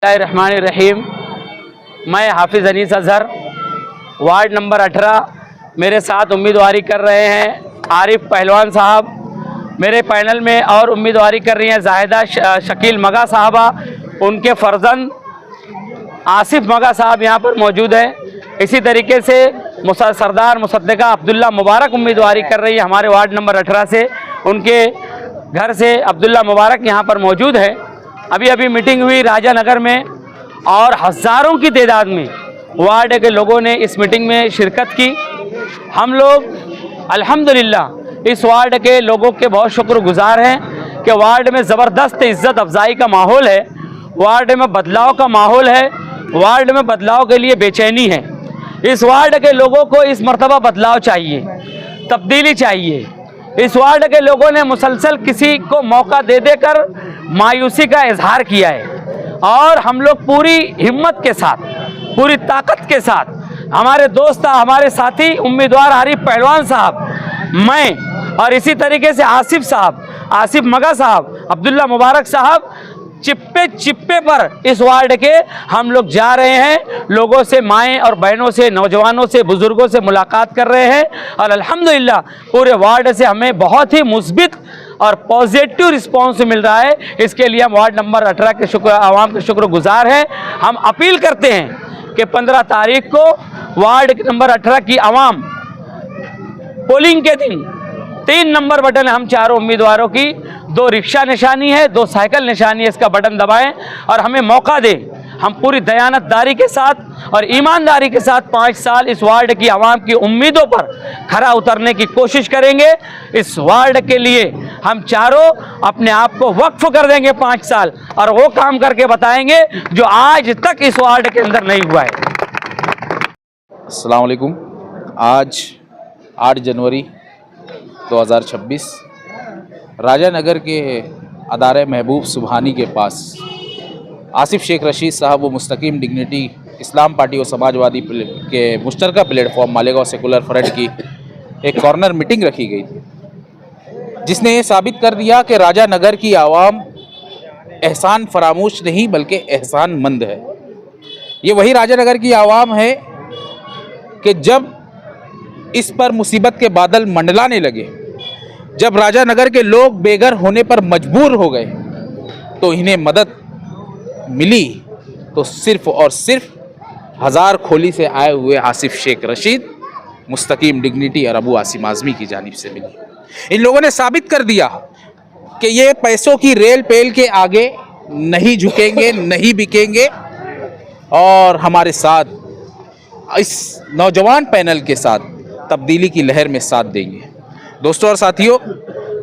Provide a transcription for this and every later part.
बिस्मिल्लाहिर्रहमानिर्रहीम। मैं हाफिज़ अनीस अज़हर, वार्ड नंबर 18। मेरे साथ उम्मीदवारी कर रहे हैं आरिफ पहलवान साहब। मेरे पैनल में और उम्मीदवारी कर रही हैं जाहिदा शकील मगा साहबा, उनके फ़र्जंद आसिफ मगा साहब यहाँ पर मौजूद हैं। इसी तरीके से सरदार मुसद्दिका अब्दुल्ला मुबारक उम्मीदवारी कर रही है हमारे वार्ड नंबर 18 से। उनके घर से अब्दुल्ला मुबारक यहाँ पर मौजूद है। अभी अभी मीटिंग हुई राजा नगर में और हज़ारों की तादाद में वार्ड के लोगों ने इस मीटिंग में शिरकत की। हम लोग अल्हम्दुलिल्लाह इस वार्ड के लोगों के बहुत शुक्रगुजार हैं कि वार्ड में ज़बरदस्त इज़्ज़त अफजाई का माहौल है, वार्ड में बदलाव का माहौल है, वार्ड में बदलाव के लिए बेचैनी है। इस वार्ड के लोगों को इस मर्तबा बदलाव चाहिए, तब्दीली चाहिए। इस वार्ड के लोगों ने मुसलसल किसी को मौका दे देकर मायूसी का इजहार किया है और हम लोग पूरी हिम्मत के साथ, पूरी ताकत के साथ, हमारे दोस्त, हमारे साथी उम्मीदवार आरिफ पहलवान साहब, मैं और इसी तरीके से आसिफ साहब, आसिफ मगा साहब, अब्दुल्ला मुबारक साहब, चिप्पे चिप्पे पर इस वार्ड के हम लोग जा रहे हैं। लोगों से, माएँ और बहनों से, नौजवानों से, बुज़ुर्गों से मुलाकात कर रहे हैं और अल्हम्दुलिल्लाह पूरे वार्ड से हमें बहुत ही मुस्बित और पॉजिटिव रिस्पांस मिल रहा है। इसके लिए हम वार्ड नंबर 18 के आवाम के शुक्रगुजार हैं। हम अपील करते हैं कि 15 तारीख को वार्ड नंबर 18 की आवाम पोलिंग के दिन 3 नंबर बटन हम चारों उम्मीदवारों की, 2 रिक्शा निशानी है, 2 साइकिल निशानी है, इसका बटन दबाएं और हमें मौका दें। हम पूरी दयानतदारी के साथ और ईमानदारी के साथ 5 साल इस वार्ड की आवाम की उम्मीदों पर खरा उतरने की कोशिश करेंगे। इस वार्ड के लिए हम चारों अपने आप को वक्फ कर देंगे 5 साल और वो काम करके बताएंगे जो आज तक इस वार्ड के अंदर नहीं हुआ है। अस्सलाम वालेकुम। आज 8 जनवरी 2026 राजा नगर के अदारे महबूब सुबहानी के पास आसिफ शेख रशीद साहब व मुस्तकीम डिग्निटी इस्लाम पार्टी और समाजवादी के मुश्तरका प्लेटफॉर्म मालेगांव सेकुलर फ्रंट की एक कॉर्नर मीटिंग रखी गई थी, जिसने ये साबित कर दिया कि राजा नगर की आवाम एहसान फरामोश नहीं बल्कि एहसान मंद है। ये वही राजा नगर की आवाम है कि जब इस पर मुसीबत के बादल मंडलाने लगे, जब राजा नगर के लोग बेघर होने पर मजबूर हो गए, तो इन्हें मदद मिली तो सिर्फ और सिर्फ हज़ार खोली से आए हुए आसिफ शेख रशीद, मुस्तकीम डिग्निटी और अबू आसिम आज़मी की जानिब से मिली। इन लोगों ने साबित कर दिया कि ये पैसों की रेल पेल के आगे नहीं झुकेंगे, नहीं बिकेंगे और हमारे साथ इस नौजवान पैनल के साथ तब्दीली की लहर में साथ देंगे। दोस्तों और साथियों,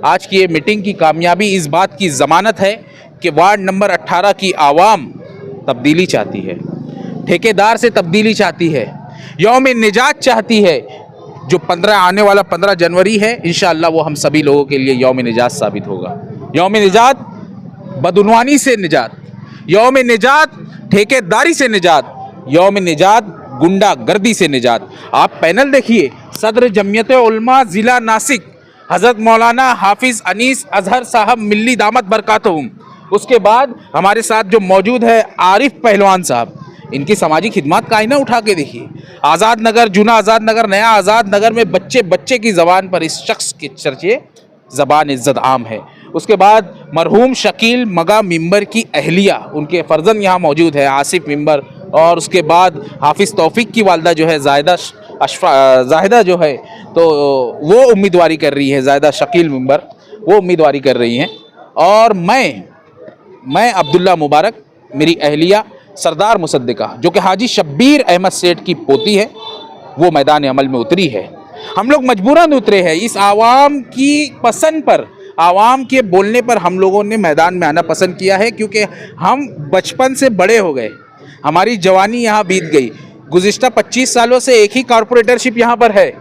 आज की ये मीटिंग की कामयाबी इस बात की ज़मानत है कि वार्ड नंबर 18 की आवाम तब्दीली चाहती है, ठेकेदार से तब्दीली चाहती है, यौम निजात चाहती है। जो आने वाला 15 जनवरी है, इंशाअल्लाह वो हम सभी लोगों के लिए यौम निजात साबित होगा। यौम निजात बदउनवानी से निजात, यौम निजात ठेकेदारी से निजात, यौम निजात गुंडागर्दी से निजात। आप पैनल देखिए, सदर जमियत उलमा ज़िला नासिक हज़रत मौलाना हाफिज़ अनीस अज़हर साहब मिल्ली दामत बरकातहुम। उसके बाद हमारे साथ जो मौजूद है आरिफ पहलवान साहब, इनकी समाजी खिदमत का आईना उठा के देखिए। आज़ाद नगर, जूना आज़ाद नगर, नया आज़ाद नगर में बच्चे बच्चे की ज़बान पर इस शख्स के चर्चे ज़बान इज़्ज़त आम है। उसके बाद मरहूम शकील मगा मिंबर की अहलिया, उनके फ़र्जंद यहाँ मौजूद है आसिफ मिंबर, और उसके बाद हाफिज़ तौफीक की वालदा जो है जाहिदा जो है, तो वो उम्मीदवारी कर रही है, जाहिदा शकील मिंबर वो उम्मीदवारी कर रही हैं, और मैं अब्दुल्ला मुबारक, मेरी अहलिया सरदार मुसद्दिका जो कि हाजी शब्बीर अहमद सेठ की पोती है, वो मैदान अमल में उतरी है। हम लोग मजबूरन उतरे हैं। इस आवाम की पसंद पर, आवाम के बोलने पर हम लोगों ने मैदान में आना पसंद किया है, क्योंकि हम बचपन से बड़े हो गए, हमारी जवानी यहाँ बीत गई। गुज़िश्ता 25 सालों से एक ही कॉरपोरेटरशिप यहाँ पर है।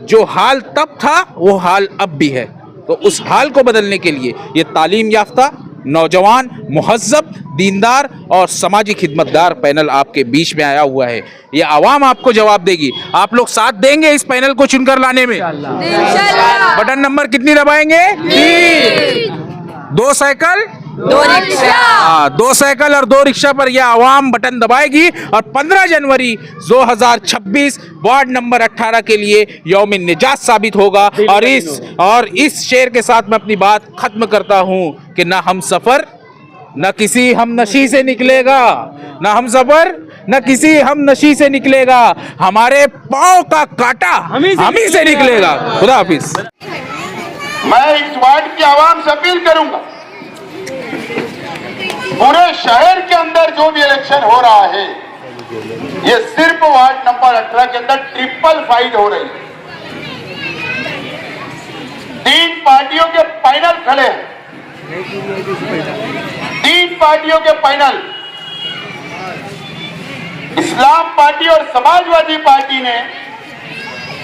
जो हाल तब था वो हाल अब भी है। तो उस हाल को बदलने के लिए ये तालीम याफ्ता, नौजवान, मुहज़्ज़ब, दीनदार और समाजी खिदमतदार पैनल आपके बीच में आया हुआ है। ये आवाम आपको जवाब देगी। आप लोग साथ देंगे इस पैनल को चुनकर लाने में? बटन नंबर कितनी दबाएंगे? 3। 2 साइकिल, 2 रिक्शा। हाँ, 2 साइकिल और 2 रिक्शा पर यह आवाम बटन दबाएगी और 15 जनवरी 2026 वार्ड नंबर 18 के लिए यौम निजात साबित होगा। और इस शेर के साथ मैं अपनी बात खत्म करता हूं कि ना हम सफर न किसी हम नशी से निकलेगा, ना हम सफर न किसी हम नशी से निकलेगा, हमारे पांव का कांटा हम ही से निकलेगा। खुदा हाफिज। मैं इस वार्ड की आवाम से अपील करूंगा, पूरे शहर के अंदर जो भी इलेक्शन हो रहा है, ये सिर्फ वार्ड नंबर 18 के अंदर ट्रिपल फाइट हो रही है। 3 पार्टियों के पैनल खड़े हैं, 3 पार्टियों के पैनल, इस्लाम पार्टी और समाजवादी पार्टी ने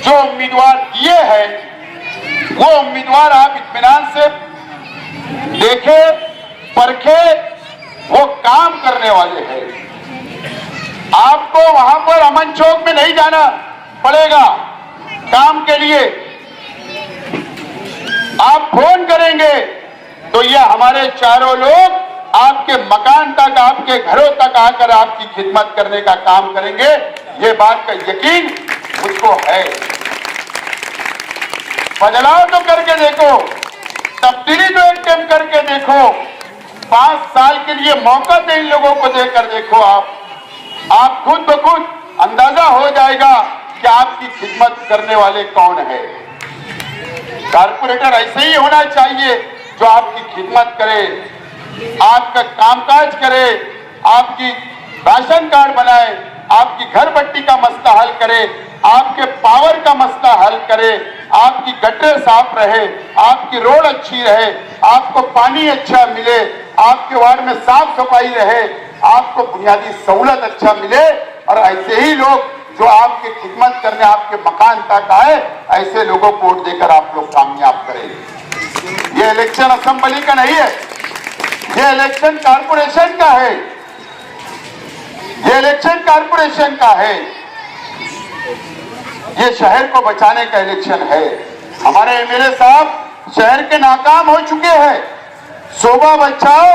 जो उम्मीदवार दिए हैं, वो उम्मीदवार आप इत्मीनान से देखे, परखे, वो काम करने वाले हैं। आपको वहां पर अमन चौक में नहीं जाना पड़ेगा काम के लिए। आप फोन करेंगे तो ये हमारे चारों लोग आपके मकान तक, आपके घरों तक आकर आपकी खिदमत करने का काम करेंगे। ये बात का यकीन मुझको है। बदलाव तो करके देखो, तब्दीली तो एक टाइम करके देखो, 5 साल के लिए मौका दे इन लोगों को देकर देखो। आप खुद ब खुद अंदाजा हो जाएगा कि आपकी खिदमत करने वाले कौन है। कारपोरेटर ऐसे ही होना चाहिए जो आपकी खिदमत करे, आपका कामकाज करे, आपकी राशन कार्ड बनाए, आपकी घर पट्टी का मसला हल करे, आपके पावर का मसला हल करे, आपकी गटर साफ रहे, आपकी रोड अच्छी रहे, आपको पानी अच्छा मिले, आपके वार्ड में साफ सफाई रहे, आपको बुनियादी सहूलत अच्छा मिले। और ऐसे ही लोग जो आपकी खिदमत करने आपके मकान तक आए, ऐसे लोगों को वोट देकर आप लोग कामयाब करें। ये इलेक्शन असेंबली का नहीं है, ये इलेक्शन कारपोरेशन का है, ये इलेक्शन कारपोरेशन का है। ये शहर को बचाने का इलेक्शन है। हमारे एमएलए साहब शहर के नाकाम हो चुके हैं। शोभा बचाओ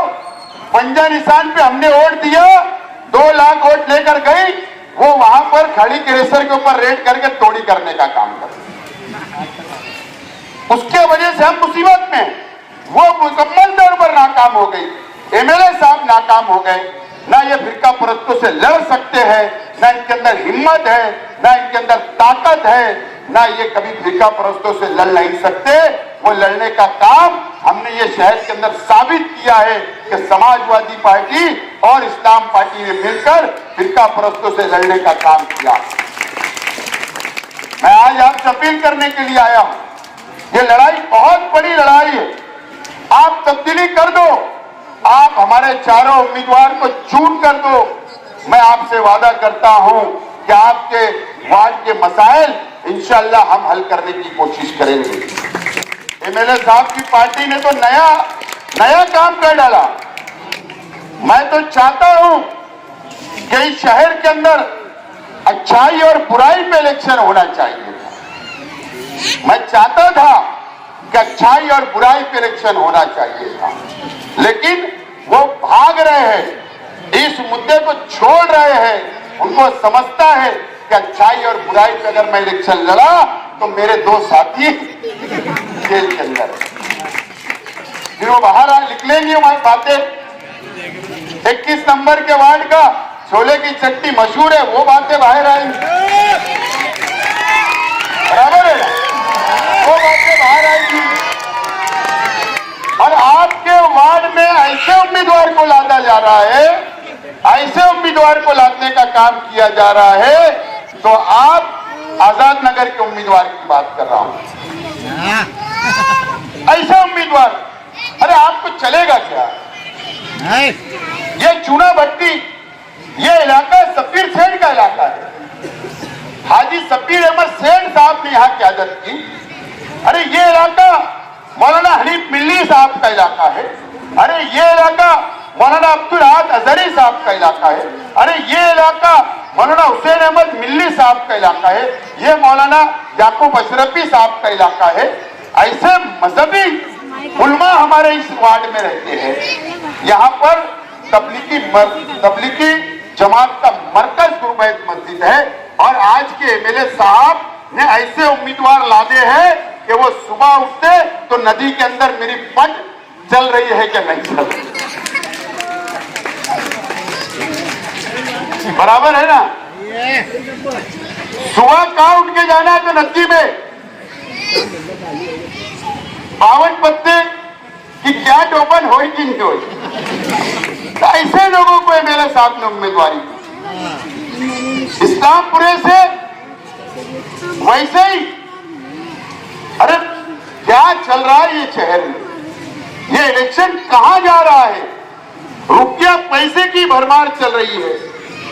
पंजा निशान पे हमने वोट दिया, 2 लाख वोट लेकर गई, वो वहां पर खड़ी क्रेशर के ऊपर रेड करके तोड़ी करने का काम कर, उसके वजह से हम मुसीबत में, वो मुकम्मल तौर पर नाकाम हो गई। एमएलए साहब नाकाम हो गए। ना ये फिरका परस्तों से लड़ सकते हैं, ना इनके अंदर हिम्मत है, ना इनके अंदर ताकत है, ना ये कभी फिरका परस्तों से लड़ नहीं सकते। वो लड़ने का काम हमने ये शहर के अंदर साबित किया है कि समाजवादी पार्टी और इस्लाम पार्टी ने मिलकर फिरका परस्तों से लड़ने का काम किया। मैं आज आपसे अपील करने के लिए आया हूं। ये लड़ाई बहुत बड़ी लड़ाई है। आप तब्दीली कर दो, आप हमारे चारों उम्मीदवार को चून कर दो। मैं आपसे वादा करता हूं कि आपके वार्ड के मसाइल इंशाअल्लाह हम हल करने की कोशिश करेंगे। एमएलए साहब की पार्टी ने तो नया काम कर डाला। मैं तो चाहता हूं कि इस शहर के अंदर अच्छाई और बुराई पे इलेक्शन होना चाहिए। मैं चाहता था कि अच्छाई और बुराई पे इलेक्शन होना चाहिए था, लेकिन वो भाग रहे हैं, इस मुद्दे को छोड़ रहे हैं। उनको समझता है कि अच्छाई और बुराई पे अगर मैं इलेक्शन लड़ा तो मेरे 2 साथी जेल के अंदर, फिर वो बाहर निकलेंगी। हमारी बातें 21 नंबर के वार्ड का छोले की चट्टी मशहूर है, वो बातें बाहर आएंगी, बराबर है, वो बातें बाहर आएंगी। और आपके वार्ड में ऐसे उम्मीदवार को लादा जा रहा है, ऐसे उम्मीदवार को लादने का काम किया जा रहा है। तो आप आजाद नगर के उम्मीदवार की बात कर रहा हूं, ऐसे उम्मीदवार, अरे आपको चलेगा क्या? ये चूना भट्टी, ये इलाका सफीर सेठ का इलाका है। हाजी सफीर अहमद सेठ साहब ने यहां क़यादत की। अरे ये इलाका मौलाना हनीफ मिल्ली साहब का इलाका है। अरे ये इलाका मौलाना अब्दुल अहद अजहरी साहब का इलाका है। अरे ये इलाका मौलाना हुसैन अहमद मिल्ली साहब का इलाका है। ये मौलाना याकूब अशरफी साहब का इलाका है। ऐसे मजहबी उलमा हमारे इस वार्ड में रहते हैं। यहाँ पर तबलीगी जमात का मरकज गुरुबैत मस्जिद है। और आज के एमएलए साहब ने ऐसे उम्मीदवार लादे हैं कि वो सुबह उठते तो नदी के अंदर मेरी पट चल रही है कि नहीं चल रही, बराबर है ना। सुबह कहाँ उठ के जाना है तो नदी में 52 पत्ते कि क्या टोपन हो कि नहीं हो, तो ऐसे लोगों को एमएलए साहब ने उम्मीदवारी दी। इस्लामपुरे से वैसे ही, अरे क्या चल रहा है ये शहर में, ये इलेक्शन कहां जा रहा है। रुपया पैसे की भरमार चल रही है,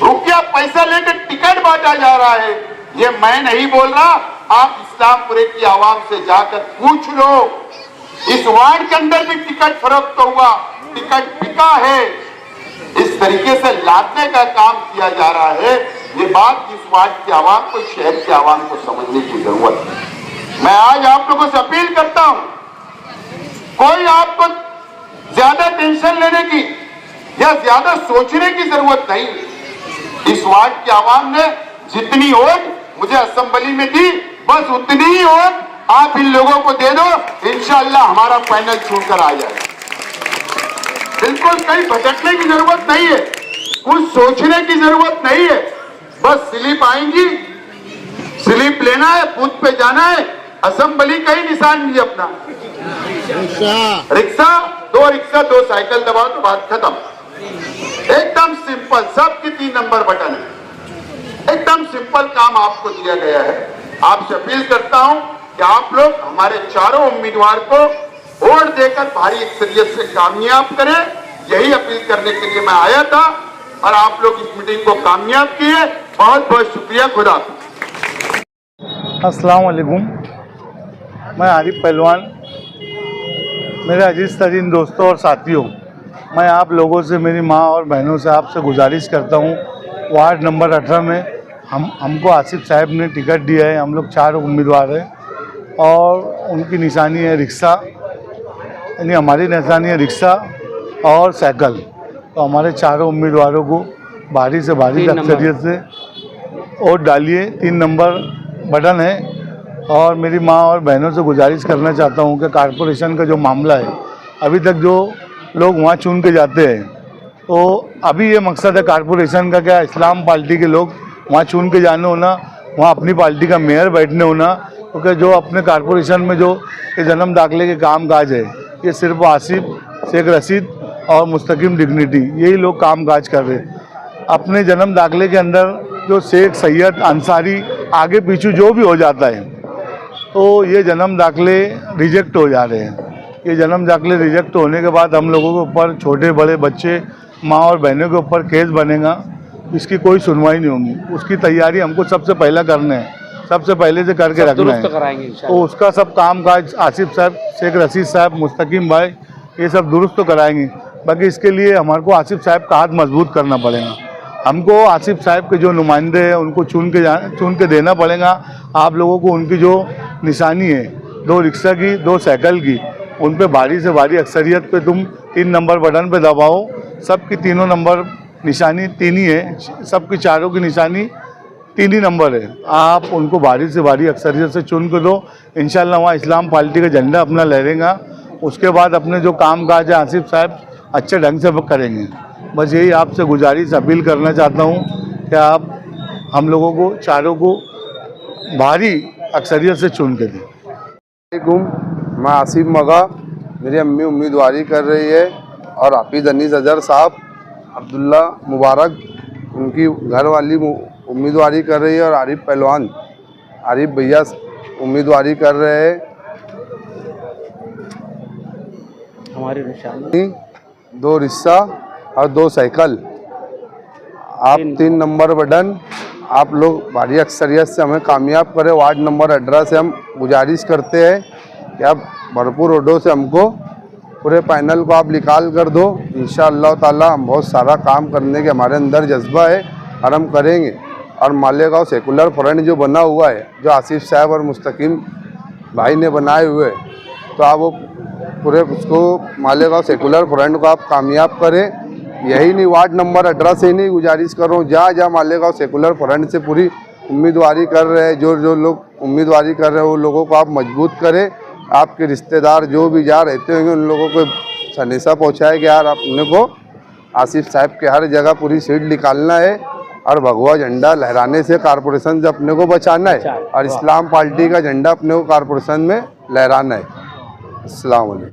रुपया पैसा लेकर टिकट बांटा जा रहा है। ये मैं नहीं बोल रहा, आप इस्लामपुरे की आवाम से जाकर पूछ लो। इस वार्ड के अंदर भी टिकट फरोख्त तो हुआ, टिकट बिका है। इस तरीके से लादने का काम किया जा रहा है। ये बात इस वार्ड की आवाम को, शहर की आवाम को समझने की जरूरत है। मैं आज आप लोगों से अपील करता हूं, कोई आपको ज्यादा टेंशन लेने की या ज्यादा सोचने की जरूरत नहीं। इस वार्ड की आवाम ने जितनी वोट मुझे असेंबली में दी, बस उतनी ही वोट आप इन लोगों को दे दो, इंशाअल्लाह हमारा पैनल चुनकर आ जाएगा। बिल्कुल कहीं भटकने की जरूरत नहीं है, कुछ सोचने की जरूरत नहीं है। बस स्लिप आएंगी, स्लिप लेना है, बूथ पे जाना है, असेंबली का ही निशान लीजिए अपना, रिक्शा, दो साइकिल दबाओ तो बात खत्म। एकदम सिंपल, सबकी 3 नंबर बटन है, एकदम सिंपल काम आपको दिया गया है। आपसे अपील करता हूं कि आप लोग हमारे चारों उम्मीदवार को वोट देकर भारी अक्सरियत से कामयाब करें। यही अपील करने के लिए मैं आया था और आप लोग इस मीटिंग को कामयाब किए। बहुत बहुत शुक्रिया। खुदा अस्सलाम वालेकुम। मैं आरिफ पहलवान, मेरे अजीज तरीन दोस्तों और साथियों, मैं आप लोगों से, मेरी माँ और बहनों से आपसे गुजारिश करता हूँ, वार्ड नंबर 18 में हमको आसिफ साहब ने टिकट दिया है। हम लोग 4 उम्मीदवार हैं और उनकी निशानी है रिक्शा, यानी हमारी निशानी है रिक्शा और साइकिल। तो हमारे चारों उम्मीदवारों को भारी से भारी अक्सरियत से वोट डालिए। 3 नंबर बटन है। और मेरी माँ और बहनों से गुजारिश करना चाहता हूँ कि कारपोरेशन का जो मामला है, अभी तक जो लोग वहाँ चुन के जाते हैं, तो अभी ये मकसद है कारपोरेशन का, क्या इस्लाम पार्टी के लोग वहाँ चुन के जाने होना, वहाँ अपनी पार्टी का मेयर बैठने होना, क्योंकि जो अपने कारपोरेशन में जो जन्म दाखिले के काम काज है, ये सिर्फ आसिफ, शेख रशीद और मुस्तकीम डिग्निटी, यही लोग काम काज कर रहे हैं। अपने जन्म दाखिले के अंदर जो शेख, सैयद, अंसारी, आगे पीछे जो भी हो जाता है, तो ये जन्म दाखिले रिजेक्ट हो जा रहे हैं। ये जन्म दाखिले रिजेक्ट होने के बाद हम लोगों के ऊपर, छोटे बड़े बच्चे, माँ और बहनों के ऊपर केस बनेगा, इसकी कोई सुनवाई नहीं होगी। उसकी तैयारी हमको सबसे पहले करना है, सबसे पहले से करके रखना है। तो उसका सब काम काज आसिफ साहब, शेख रशीद साहब, मुस्तकीम भाई, ये सब दुरुस्त तो कराएंगे। बाकी इसके लिए हमारे को आसिफ साहब का हाथ मजबूत करना पड़ेगा। हमको आसिफ साहब के जो नुमाइंदे हैं उनको चुन के देना पड़ेगा। आप लोगों को उनकी जो निशानी है, 2 रिक्शा की, 2 साइकिल की, उन पे भारी से भारी अक्सरियत पे तुम 3 नंबर बटन पे दबाओ। सबकी तीनों नंबर निशानी 3 ही है, सबकी चारों की निशानी 3 ही नंबर है। आप उनको भारी से भारी अक्सरियत से चुन के दो, इंशाल्लाह वहाँ इस्लाम पार्टी का झंडा अपना लहरेगा। उसके बाद अपने जो काम काज है आसिफ साहब अच्छे ढंग से करेंगे। बस यही आपसे गुजारिश, अपील करना चाहता हूँ कि आप हम लोगों को चारों को भारी अक्सरियत से चुन के दें। मैं आसिफ मगा, मेरी अम्मी उम्मीदवारी कर रही है और हाफिज़ अनीस अजहर साहब, अब्दुल्ला मुबारक उनकी घर वाली उम्मीदवारी कर रही है और आरिफ पहलवान, आरिफ भैया उम्मीदवारी कर रहे हैं। हमारी निशानी 2 रिक्शा और 2 साइकिल, आप 3 नंबर बटन, आप लोग भारी अक्सरियत से हमें कामयाब करें। वार्ड नंबर 18 से हम गुजारिश करते हैं कि आप भरपूर वोटों से हमको, पूरे पैनल को आप निकाल कर दो। इंशाअल्लाह ताला हम बहुत सारा काम करने के हमारे अंदर जज्बा है और हम करेंगे। और मालेगांव सेकुलर फ्रंट जो बना हुआ है, जो आसिफ साहब और मुस्तकीम भाई ने बनाए हुए, तो आप वो पूरे उसको मालेगांव सेकुलर फ्रंट को आप कामयाब करें यही नहीं, वार्ड नंबर 18 से ही नहीं गुजारिश कर रहा हूँ, जहाँ जहाँ मालेगांव सेकुलर फ्रंट से पूरी उम्मीदवारी कर रहे हैं, जो जो लोग उम्मीदवारी कर रहे हैं वो लोगों को आप मजबूत करें। आपके रिश्तेदार जो भी जहाँ रहते होंगे उन लोगों को संदेशा पहुँचाए कि यार अपने को आसिफ साहब के हर जगह पूरी सीट निकालना है और भगवा झंडा लहराने से कारपोरेशन से अपने को बचाना है और इस्लाम पार्टी का झंडा अपने को कारपोरेशन में लहराना है। अस्सलाम वालेकुम।